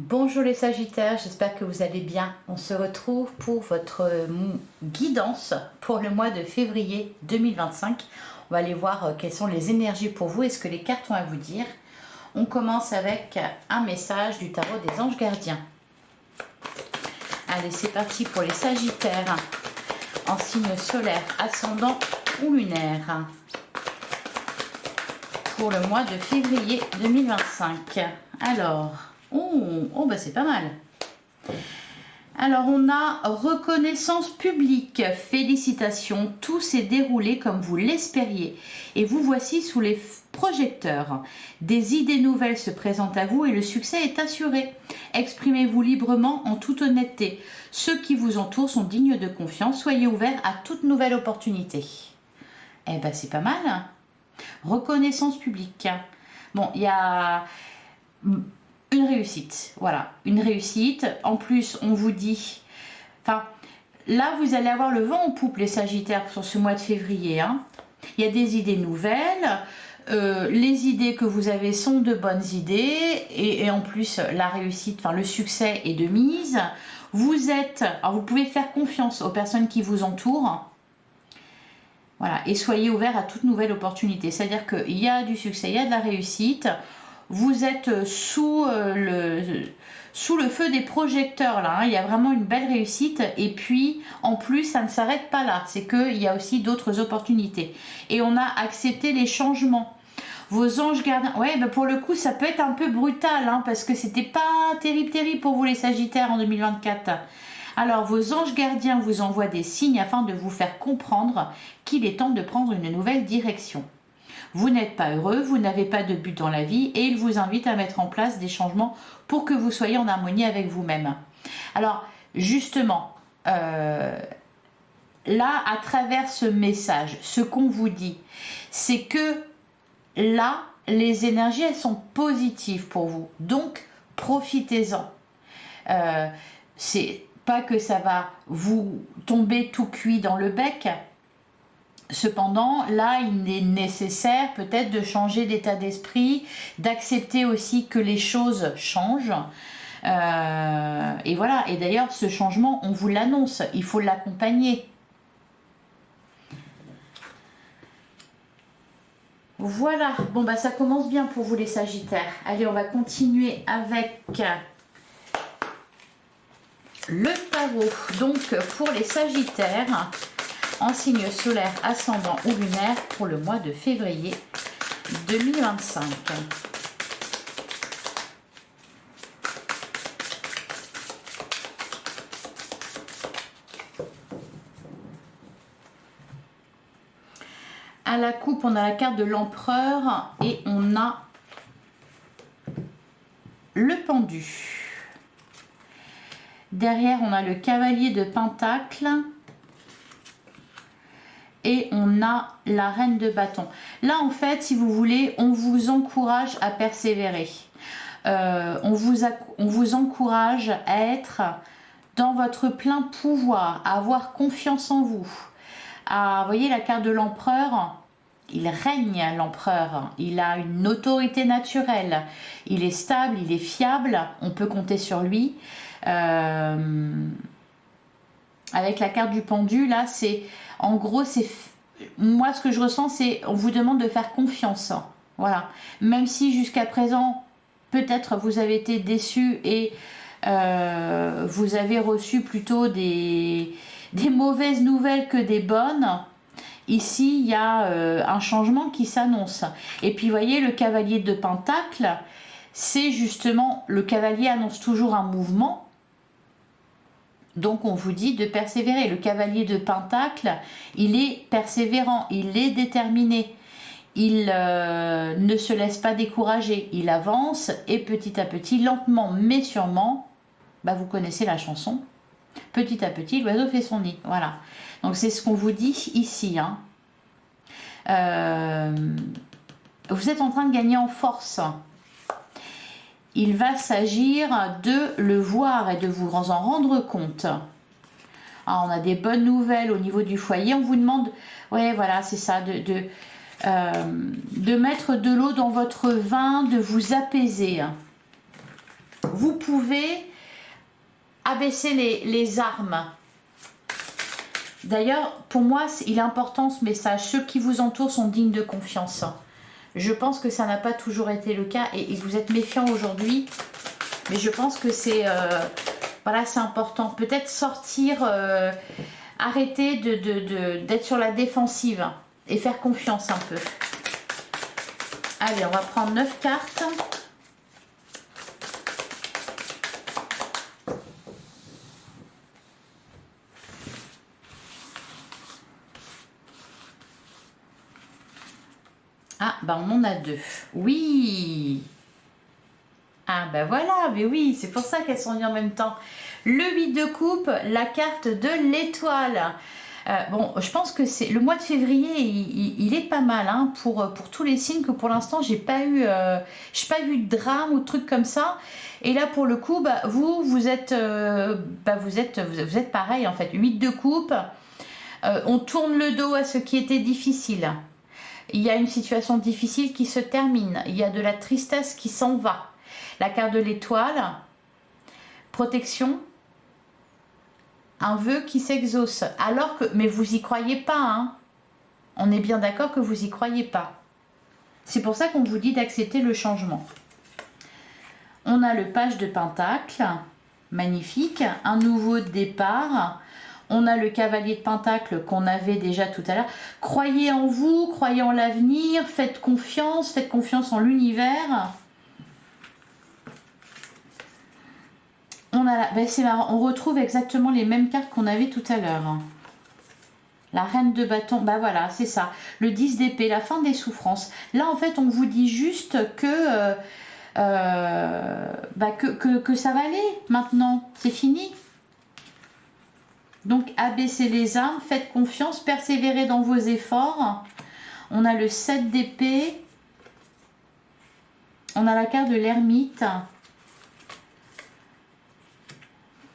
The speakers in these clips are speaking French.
Bonjour les Sagittaires, j'espère que vous allez bien. On se retrouve pour votre guidance pour le mois de février 2025. On va aller voir quelles sont les énergies pour vous et ce que les cartes ont à vous dire. On commence avec un message du tarot des anges gardiens. Allez, c'est parti pour les Sagittaires en signe solaire, ascendant ou lunaire pour le mois de février 2025. Alors... Oh, bah c'est pas mal. Alors, on a reconnaissance publique. Félicitations, tout s'est déroulé comme vous l'espériez. Et vous voici sous les projecteurs. Des idées nouvelles se présentent à vous et le succès est assuré. Exprimez-vous librement en toute honnêteté. Ceux qui vous entourent sont dignes de confiance. Soyez ouverts à toute nouvelle opportunité. Eh ben, c'est pas mal. Reconnaissance publique. Bon, il y a... une réussite, voilà, une réussite. En plus, on vous dit, enfin, là, vous allez avoir le vent en poupe, les Sagittaires, sur ce mois de février. Hein. Il y a des idées nouvelles. Les idées que vous avez sont de bonnes idées. Et en plus, la réussite, enfin, le succès est de mise. Vous êtes, alors vous pouvez faire confiance aux personnes qui vous entourent. Voilà, et soyez ouverts à toute nouvelle opportunité. C'est-à-dire qu'il y a du succès, il y a de la réussite. Vous êtes sous le feu des projecteurs là, hein. Il y a vraiment une belle réussite et puis en plus ça ne s'arrête pas là, c'est qu'il y a aussi d'autres opportunités et on a accepté les changements. Vos anges gardiens, ouais, bah pour le coup ça peut être un peu brutal hein, parce que c'était pas terrible pour vous les Sagittaires en 2024. Alors vos anges gardiens vous envoient des signes afin de vous faire comprendre qu'il est temps de prendre une nouvelle direction. Vous n'êtes pas heureux, vous n'avez pas de but dans la vie et il vous invite à mettre en place des changements pour que vous soyez en harmonie avec vous-même. Alors, justement, là, à travers ce message, ce qu'on vous dit, c'est que là, les énergies, elles sont positives pour vous. Donc, profitez-en. C'est pas que ça va vous tomber tout cuit dans le bec. Cependant, là, il est nécessaire peut-être de changer d'état d'esprit, d'accepter aussi que les choses changent. Et voilà, et d'ailleurs, ce changement, on vous l'annonce, il faut l'accompagner. Voilà, bon bah ça commence bien pour vous les Sagittaires. Allez, on va continuer avec le tarot. Donc, pour les Sagittaires... en signe solaire, ascendant ou lunaire pour le mois de février 2025. À la coupe, on a la carte de l'empereur et on a le pendu. Derrière, on a le cavalier de pentacle. Et on a la reine de bâton. Là, en fait, si vous voulez, on vous encourage à persévérer. On vous encourage à être dans votre plein pouvoir, à avoir confiance en vous. Vous voyez, la carte de l'empereur, il règne, l'empereur. Il a une autorité naturelle. Il est stable, il est fiable. On peut compter sur lui. Avec la carte du pendu, là, c'est... En gros, c'est moi ce que je ressens, c'est on vous demande de faire confiance. Voilà. Même si jusqu'à présent, peut-être vous avez été déçus et vous avez reçu plutôt des mauvaises nouvelles que des bonnes. Ici, il y a un changement qui s'annonce. Et puis, vous voyez, le cavalier de pentacle, c'est justement, le cavalier annonce toujours un mouvement. Donc on vous dit de persévérer. Le cavalier de pentacle, il est persévérant, il est déterminé. Il ne se laisse pas décourager. Il avance et petit à petit, lentement mais sûrement, bah vous connaissez la chanson. Petit à petit, l'oiseau fait son nid. Voilà. Donc c'est ce qu'on vous dit ici. Hein. Vous êtes en train de gagner en force. Il va s'agir de le voir et de vous en rendre compte. Alors, on a des bonnes nouvelles au niveau du foyer. On vous demande, ouais, voilà, c'est ça, de mettre de l'eau dans votre vin, de vous apaiser. vous pouvez abaisser les armes. D'ailleurs, pour moi, il est important ce message. Ceux qui vous entourent sont dignes de confiance. Je pense que ça n'a pas toujours été le cas et vous êtes méfiant aujourd'hui. Mais je pense que c'est voilà, c'est important. Peut-être sortir, arrêter d'être sur la défensive et faire confiance un peu. Allez, on va prendre 9 cartes. Ah, ben on en a 2. Oui. Ah, ben voilà, mais oui, c'est pour ça qu'elles sont venues en même temps. Le 8 de coupe, la carte de l'étoile. Bon, je pense que c'est le mois de février, il est pas mal hein, pour tous les signes que pour l'instant, j'ai pas eu de drame ou de trucs comme ça. Et là, pour le coup, bah, vous êtes pareil en fait. 8 de coupe, on tourne le dos à ce qui était difficile. Il y a une situation difficile qui se termine. Il y a de la tristesse qui s'en va. La carte de l'étoile, protection, un vœu qui s'exauce. Alors que, mais vous y croyez pas, hein. On est bien d'accord que vous y croyez pas. C'est pour ça qu'on vous dit d'accepter le changement. On a le page de Pentacle, magnifique, un nouveau départ. On a le cavalier de Pentacle qu'on avait déjà tout à l'heure. Croyez en vous, croyez en l'avenir, faites confiance en l'univers. On a ben c'est marrant, on retrouve exactement les mêmes cartes qu'on avait tout à l'heure. La reine de bâton, bah voilà, c'est ça. Le 10 d'épée, la fin des souffrances. Là, en fait, on vous dit juste que, que ça va aller maintenant. C'est fini. Donc, abaissez les armes, faites confiance, persévérez dans vos efforts. On a le 7 d'épée. On a la carte de l'ermite.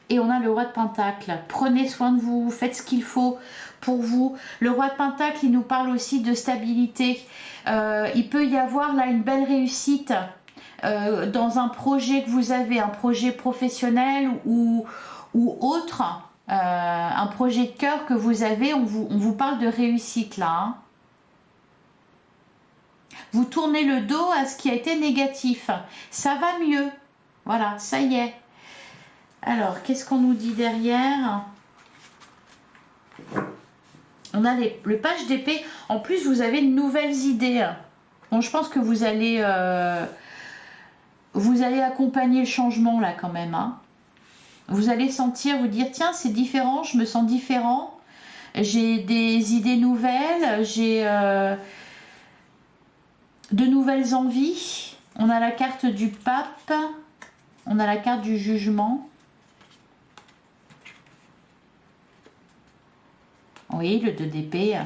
Et on a le roi de Pentacle. Prenez soin de vous, faites ce qu'il faut pour vous. Le roi de Pentacle, il nous parle aussi de stabilité. Il peut y avoir là une belle réussite dans un projet que vous avez, un projet professionnel ou autre, un projet de cœur que vous avez. On vous parle de réussite là. Hein. Vous tournez le dos à ce qui a été négatif. Ça va mieux. Voilà, ça y est. Alors, qu'est-ce qu'on nous dit derrière? On a le page d'épée. En plus, vous avez de nouvelles idées. Bon, je pense que vous allez accompagner le changement là quand même. Hein. Vous allez sentir, vous dire, tiens, c'est différent, je me sens différent. J'ai des idées nouvelles, j'ai de nouvelles envies. On a la carte du pape, on a la carte du jugement. Oui, le 2 d'épée.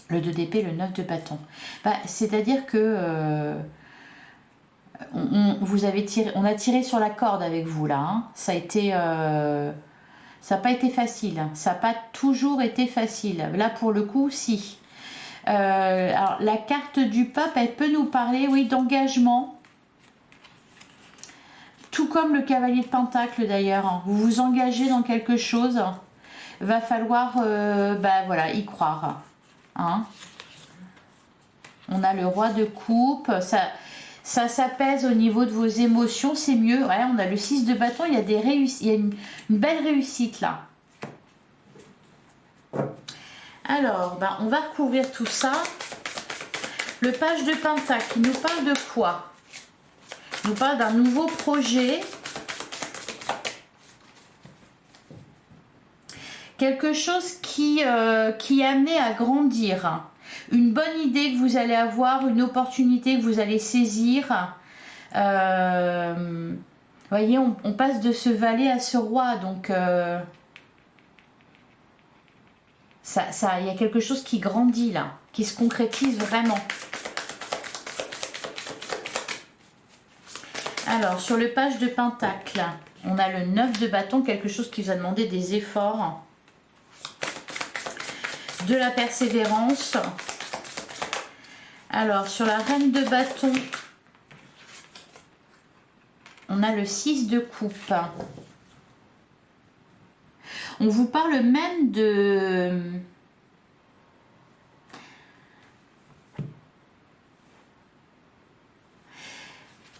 Le 2 d'épée, le 9 de bâton. Bah, c'est-à-dire que on a tiré sur la corde avec vous là. Hein. Ça a été, ça n'a pas été facile. Ça n'a pas toujours été facile. Là, pour le coup, si. Alors, la carte du pape, elle peut nous parler, oui, d'engagement. Tout comme le cavalier de Pentacle d'ailleurs. Hein. Vous vous engagez dans quelque chose. Va falloir voilà, y croire. Hein. On a le roi de coupe. Ça s'apaise au niveau de vos émotions. C'est mieux. Ouais, on a le 6 de bâton. Il y a, il y a une belle réussite là. Alors, on va recouvrir tout ça. Le page de Pentacle, il nous parle de quoi? Il nous parle d'un nouveau projet. Quelque chose qui est amené à grandir. Une bonne idée que vous allez avoir, une opportunité que vous allez saisir. Voyez, on passe de ce valet à ce roi. Donc, il y a quelque chose qui grandit là, qui se concrétise vraiment. Alors, sur le page de Pentacle, on a le 9 de bâton, quelque chose qui vous a demandé des efforts. De la persévérance. Alors, sur la reine de bâton, On a le 6 de coupe. On vous parle même de...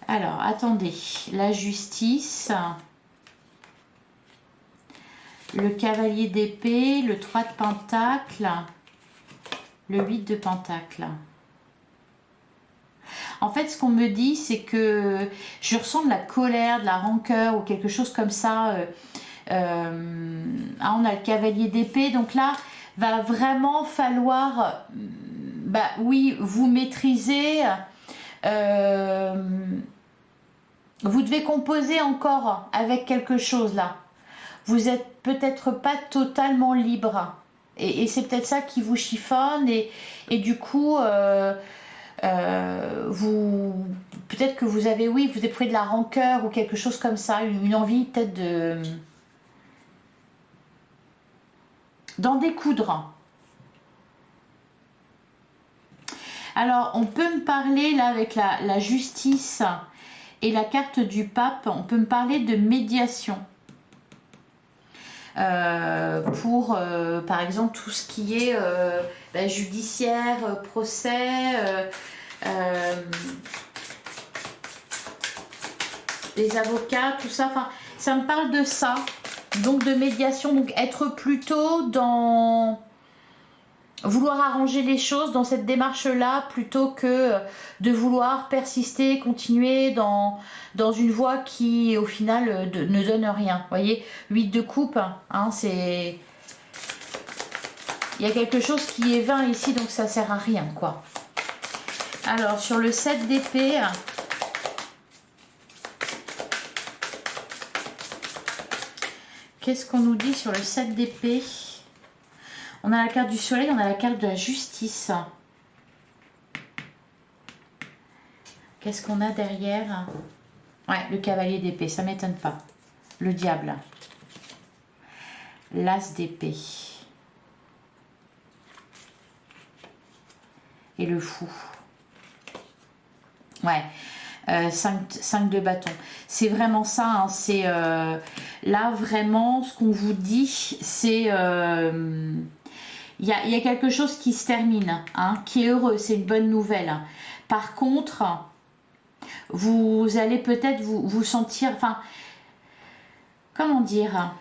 Alors, attendez. La justice. Le cavalier d'épée. Le 3 de pentacle. Le 8 de pentacle. En fait, ce qu'on me dit, c'est que je ressens de la colère, de la rancœur ou quelque chose comme ça. On a le cavalier d'épée. Donc là, va vraiment falloir, bah oui, vous maîtriser. Vous devez composer encore avec quelque chose là. Vous n'êtes peut-être pas totalement libre. Et c'est peut-être ça qui vous chiffonne. Et du coup... peut-être que vous avez, oui, vous éprouvez de la rancœur ou quelque chose comme ça, une envie peut-être d'en découdre. Alors, on peut me parler là avec la justice et la carte du pape, on peut me parler de médiation. Pour par exemple tout ce qui est judiciaire, procès, les avocats, tout ça, enfin ça me parle de ça, donc de médiation, donc être plutôt dans vouloir arranger les choses dans cette démarche là plutôt que de vouloir persister, continuer dans une voie qui au final ne donne rien. Vous voyez, 8 de coupe, hein, c'est... Il y a quelque chose qui est vain ici, donc ça sert à rien, quoi. Alors, sur le 7 d'épée... Qu'est-ce qu'on nous dit sur le 7 d'épée? On a la carte du soleil, on a la carte de la justice. Qu'est-ce qu'on a derrière? Ouais, le cavalier d'épée, ça m'étonne pas. Le diable. L'as d'épée. Et le fou. Ouais. 5 de bâton. C'est vraiment ça. Hein, c'est là vraiment ce qu'on vous dit, c'est... Il y a quelque chose qui se termine, hein, qui est heureux, c'est une bonne nouvelle. Par contre, vous allez peut-être vous sentir, enfin, comment dire,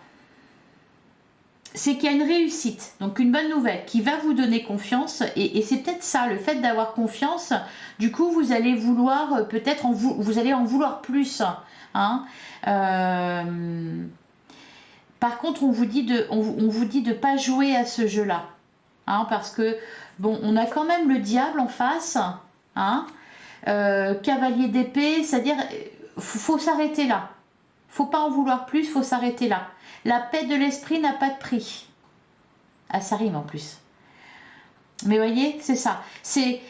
c'est qu'il y a une réussite, donc une bonne nouvelle qui va vous donner confiance, et c'est peut-être ça, le fait d'avoir confiance, du coup vous allez vouloir, peut-être vous allez en vouloir plus, hein. Par contre, on vous dit de pas jouer à ce jeu-là. Hein, parce que, bon, on a quand même le diable en face, hein, cavalier d'épée, c'est-à-dire, faut s'arrêter là. Faut pas en vouloir plus, faut s'arrêter là. La paix de l'esprit n'a pas de prix. Ah, ça rime en plus. Mais voyez, c'est ça. C'est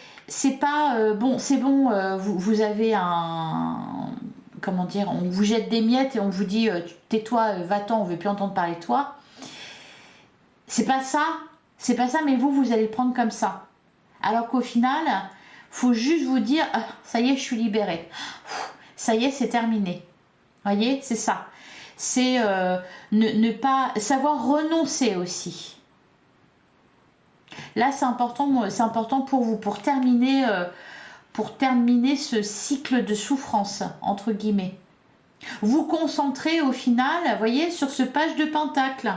pas, bon, c'est bon, vous avez un... Comment dire, on vous jette des miettes et on vous dit, tais-toi, va-t'en, on veut plus entendre parler de toi. C'est pas ça. C'est pas ça, mais vous allez le prendre comme ça. Alors qu'au final, faut juste vous dire, ah, ça y est, je suis libérée. Ça y est, c'est terminé. Voyez, c'est ça. C'est ne pas savoir renoncer aussi. Là, c'est important pour vous, pour terminer ce cycle de souffrance, entre guillemets. Vous concentrez au final, vous voyez, sur ce page de pentacle.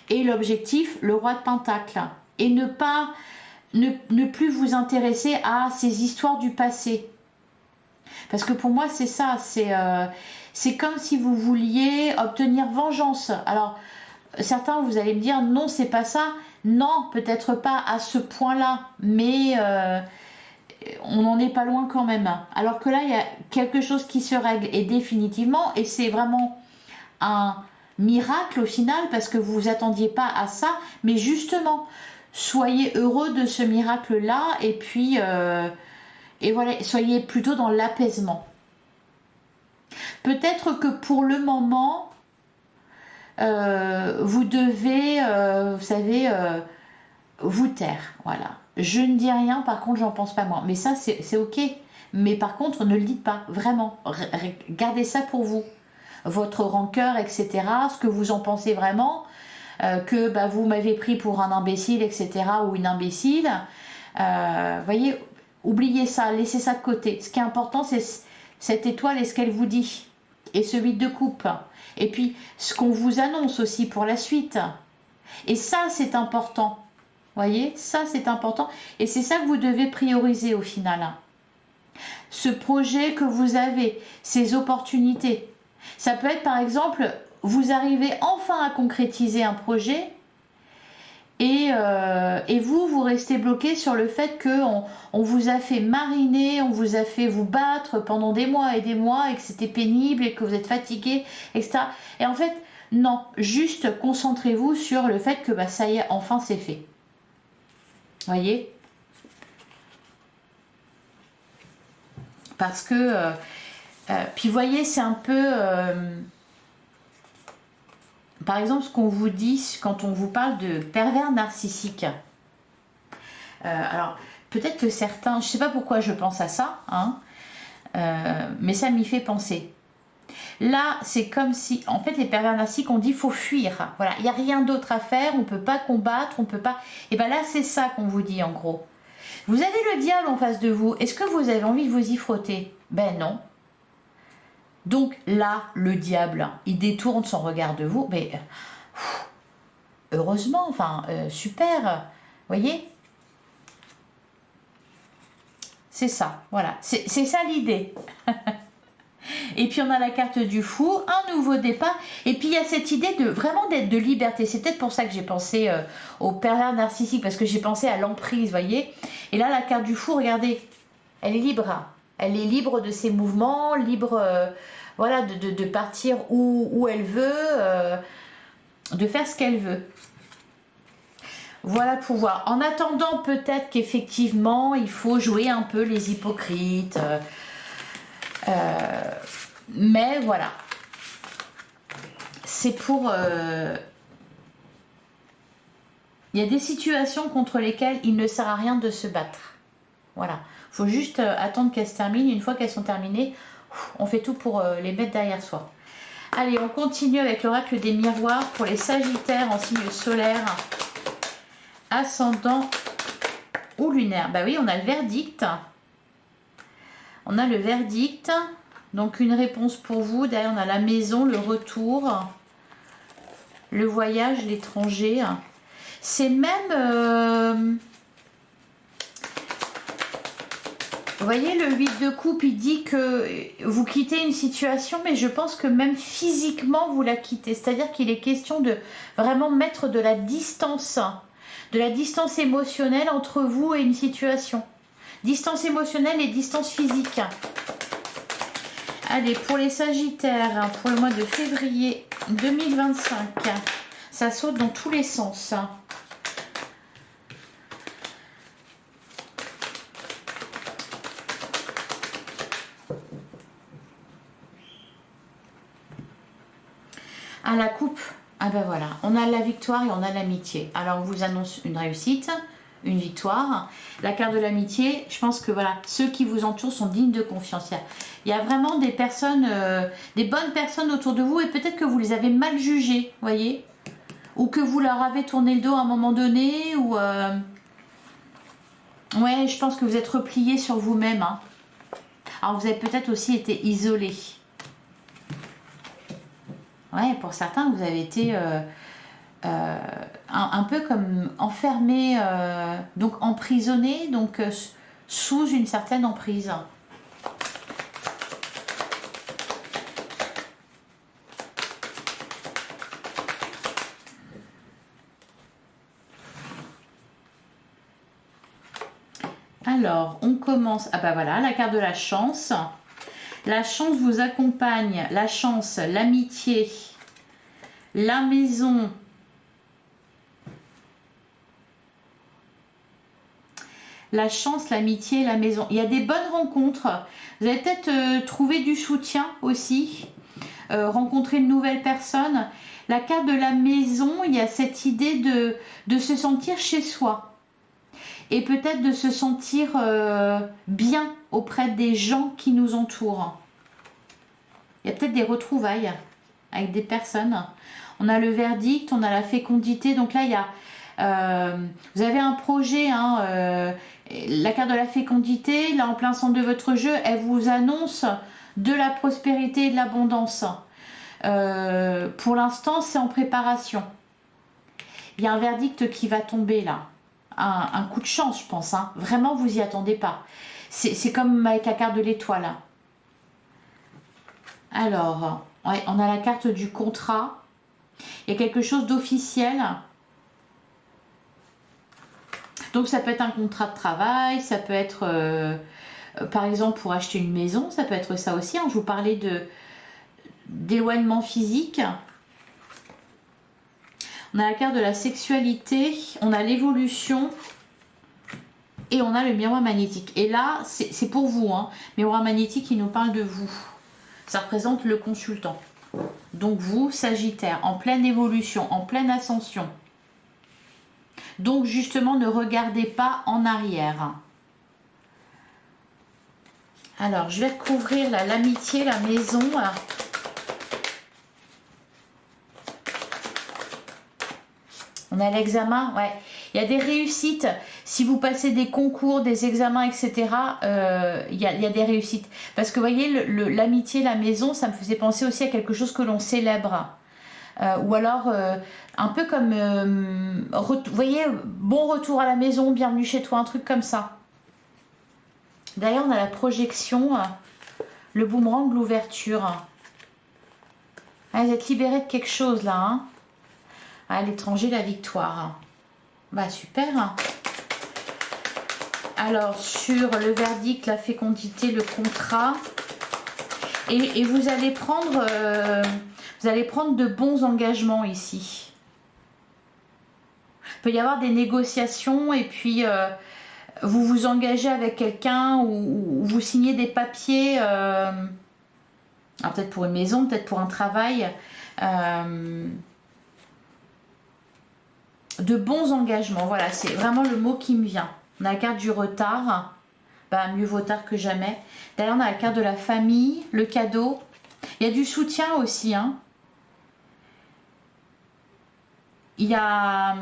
Et l'objectif, le roi de pentacle. Et ne plus vous intéresser à ces histoires du passé. Parce que pour moi, c'est ça. C'est comme si vous vouliez obtenir vengeance. Alors, certains, vous allez me dire, non, c'est pas ça. Non, peut-être pas à ce point-là. Mais on n'en est pas loin quand même. Alors que là, il y a quelque chose qui se règle. Et définitivement, et c'est vraiment un... miracle au final, parce que vous vous attendiez pas à ça, mais justement soyez heureux de ce miracle là, et puis et voilà, soyez plutôt dans l'apaisement. Peut-être que pour le moment vous devez vous savez vous taire, voilà. Je ne dis rien, par contre j'en pense pas moi, mais ça c'est ok, Mais par contre, ne le dites pas, vraiment. Gardez ça pour vous. Votre rancœur, etc. Ce que vous en pensez vraiment. Que bah, vous m'avez pris pour un imbécile, etc. ou une imbécile. Voyez, oubliez ça, laissez ça de côté. Ce qui est important, c'est cette étoile et ce qu'elle vous dit. Et ce 8 de coupe. Et puis, ce qu'on vous annonce aussi pour la suite. Et ça, c'est important. Voyez, ça, c'est important. Et c'est ça que vous devez prioriser au final. Ce projet que vous avez, ces opportunités. Ça peut être, par exemple, vous arrivez enfin à concrétiser un projet et vous restez bloqué sur le fait qu'on vous a fait mariner, on vous a fait vous battre pendant des mois et que c'était pénible et que vous êtes fatigué, etc. Et en fait, non, juste concentrez-vous sur le fait que bah, ça y est, enfin c'est fait. Voyez? Parce que, puis voyez, c'est un peu... par exemple, ce qu'on vous dit quand on vous parle de pervers narcissique. Alors, peut-être que certains, je ne sais pas pourquoi je pense à ça, hein, mais ça m'y fait penser. Là, c'est comme si, en fait, les pervers narcissiques, on dit qu'il faut fuir. Voilà, il n'y a rien d'autre à faire, on ne peut pas combattre, on ne peut pas... Et bien là, c'est ça qu'on vous dit en gros. Vous avez le diable en face de vous, est-ce que vous avez envie de vous y frotter? Ben non. Donc là, le diable, il détourne son regard de vous, mais heureusement, enfin, super, voyez? C'est ça, voilà, c'est ça l'idée. Et puis on a la carte du fou, un nouveau départ, et puis il y a cette idée de vraiment d'être de liberté. C'est peut-être pour ça que j'ai pensé au pervers narcissique, parce que j'ai pensé à l'emprise, voyez? Et là, la carte du fou, regardez, elle est libre. Elle est libre de ses mouvements, libre voilà, de partir où elle veut, de faire ce qu'elle veut. Voilà pour voir. En attendant, peut-être qu'effectivement, il faut jouer un peu les hypocrites. Mais voilà. C'est pour... il y a des situations contre lesquelles il ne sert à rien de se battre. Voilà. Il faut juste attendre qu'elles se terminent. Une fois qu'elles sont terminées, on fait tout pour les mettre derrière soi. Allez, on continue avec l'oracle des miroirs pour les sagittaires en signe solaire, ascendant ou lunaire. Bah oui, on a le verdict. On a le verdict. Donc une réponse pour vous. Derrière, on a la maison, le retour, le voyage, l'étranger. C'est même... vous voyez, le 8 de coupe, il dit que vous quittez une situation, mais je pense que même physiquement, vous la quittez. C'est-à-dire qu'il est question de vraiment mettre de la distance émotionnelle entre vous et une situation. Distance émotionnelle et distance physique. Allez, pour les sagittaires, pour le mois de février 2025, ça saute dans tous les sens. À la coupe, ah ben voilà, on a la victoire et on a l'amitié. Alors on vous annonce une réussite, une victoire. La carte de l'amitié, je pense que voilà, ceux qui vous entourent sont dignes de confiance. Il y a vraiment des personnes, des bonnes personnes autour de vous et peut-être que vous les avez mal jugées, voyez, ou que vous leur avez tourné le dos à un moment donné, ou ouais, je pense que vous êtes replié sur vous-même. Hein. Alors vous avez peut-être aussi été isolé. Ouais, pour certains, vous avez été un peu comme enfermé, donc emprisonné, donc sous une certaine emprise. Alors, on commence... Ah bah voilà, la carte de la chance. La chance vous accompagne, la chance, l'amitié, la maison, la chance, l'amitié, la maison. Il y a des bonnes rencontres. Vous allez peut-être trouver du soutien aussi, rencontrer de nouvelles personnes. La carte de la maison, il y a cette idée de se sentir chez soi. et peut-être de se sentir bien auprès des gens qui nous entourent. Il y a peut-être des retrouvailles avec des personnes. On a le verdict, on a la fécondité. Donc là, il y a, vous avez un projet, hein, la carte de la fécondité, là en plein centre de votre jeu, elle vous annonce de la prospérité et de l'abondance. Pour l'instant, c'est en préparation. Il y a un verdict qui va tomber là. Un coup de chance, je pense. Hein. Vraiment, vous y attendez pas. C'est comme avec la carte de l'étoile. Alors, ouais, on a la carte du contrat. Il y a quelque chose d'officiel. Donc, ça peut être un contrat de travail. Ça peut être, par exemple, pour acheter une maison. Ça peut être ça aussi. Hein. Je vous parlais d'éloignement physique. On a la carte de la sexualité, on a l'évolution et on a le miroir magnétique. Et là, c'est pour vous, hein. Miroir magnétique, il nous parle de vous. Ça représente le consultant. Donc vous, Sagittaire, en pleine évolution, en pleine ascension. Donc justement, ne regardez pas en arrière. Alors, je vais recouvrir l'amitié, la maison. On a l'examen, ouais. Il y a des réussites. Si vous passez des concours, des examens, etc., il y a des réussites. Parce que vous voyez, l'amitié, la maison, ça me faisait penser aussi à quelque chose que l'on célèbre. Ou alors, un peu comme, vous voyez, bon retour à la maison, bienvenue chez toi, un truc comme ça. D'ailleurs, on a la projection, le boomerang, l'ouverture. Ah, vous êtes libéré de quelque chose là, hein. À l'étranger, la victoire. Bah super. Alors sur le verdict, la fécondité, le contrat, et vous allez prendre de bons engagements ici. Il peut y avoir des négociations et puis vous vous engagez avec quelqu'un ou vous signez des papiers. Peut-être pour une maison, peut-être pour un travail. De bons engagements, voilà, c'est vraiment le mot qui me vient. On a la carte du retard, bah, mieux vaut tard que jamais. D'ailleurs, on a la carte de la famille, le cadeau. Il y a du soutien aussi, hein. Il y a,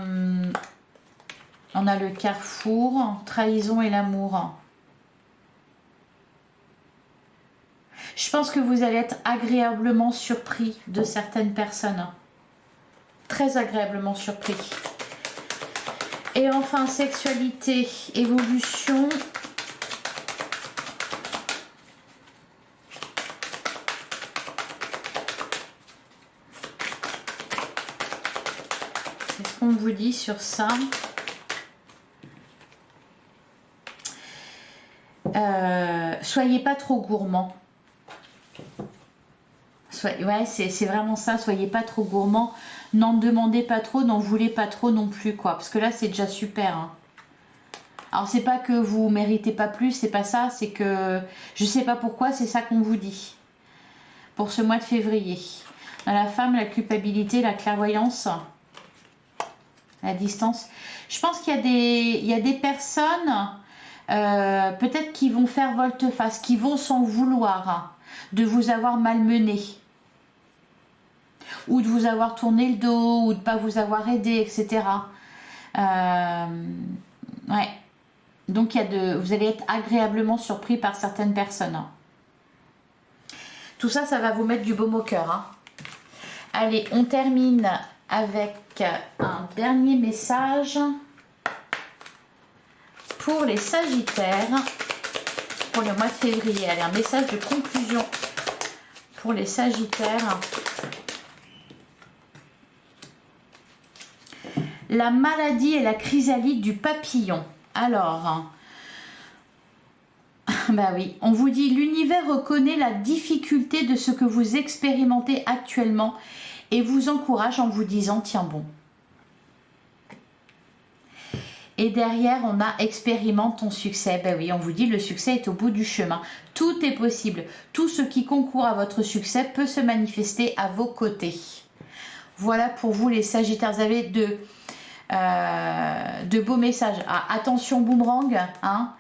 on a le carrefour, trahison et l'amour. Je pense que vous allez être agréablement surpris de certaines personnes. Très agréablement surpris. Et enfin, sexualité, évolution. Qu'est-ce qu'on vous dit sur ça? Soyez pas trop gourmand. Ouais, c'est vraiment ça, soyez pas trop gourmand. N'en demandez pas trop, n'en voulez pas trop non plus, quoi. Parce que là, c'est déjà super. Hein. Alors, c'est pas que vous méritez pas plus, c'est pas ça. C'est que je sais pas pourquoi, c'est ça qu'on vous dit. Pour ce mois de février. À la femme, la culpabilité, la clairvoyance, la distance. Je pense qu'il y a des personnes, peut-être qui vont faire volte-face, qui vont s'en vouloir hein, de vous avoir malmené. Ou de vous avoir tourné le dos, ou de ne pas vous avoir aidé, etc. Ouais. Donc, vous allez être agréablement surpris par certaines personnes. Tout ça, ça va vous mettre du baume au cœur. Hein. Allez, on termine avec un dernier message pour les Sagittaires pour le mois de février. Allez, un message de conclusion pour les Sagittaires. La maladie et la chrysalide du papillon. Alors, bah oui, on vous dit l'univers reconnaît la difficulté de ce que vous expérimentez actuellement et vous encourage en vous disant tiens bon. Et derrière, on a expérimente ton succès. Ben oui, on vous dit le succès est au bout du chemin. Tout est possible. Tout ce qui concourt à votre succès peut se manifester à vos côtés. Voilà pour vous les Sagittaires. Vous avez de beaux messages. Ah, attention boomerang, hein.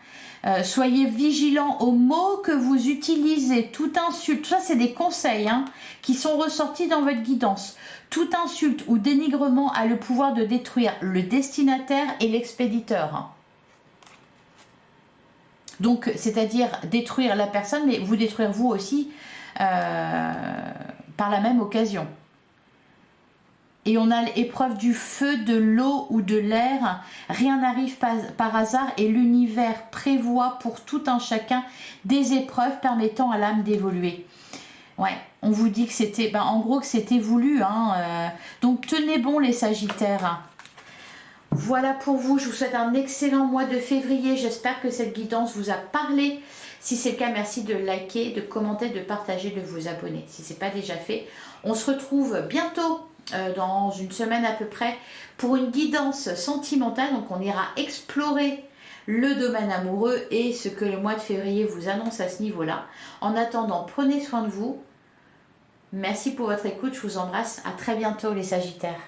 Soyez vigilants aux mots que vous utilisez. Toute insulte, ça c'est des conseils hein, qui sont ressortis dans votre guidance. Toute insulte ou dénigrement a le pouvoir de détruire le destinataire et l'expéditeur. Donc, c'est-à-dire détruire la personne, mais vous détruire vous aussi par la même occasion. Et on a l'épreuve du feu, de l'eau ou de l'air. Rien n'arrive par hasard et l'univers prévoit pour tout un chacun des épreuves permettant à l'âme d'évoluer. Ouais, on vous dit que c'était, en gros que c'était voulu. Hein, donc tenez bon les Sagittaires. Voilà pour vous, je vous souhaite un excellent mois de février. J'espère que cette guidance vous a parlé. Si c'est le cas, merci de liker, de commenter, de partager, de vous abonner. Si ce n'est pas déjà fait, on se retrouve bientôt. Dans une semaine à peu près pour une guidance sentimentale, donc on ira explorer le domaine amoureux et ce que le mois de février vous annonce à ce niveau là. En attendant, prenez soin de vous, merci pour votre écoute, je vous embrasse, à très bientôt les Sagittaires.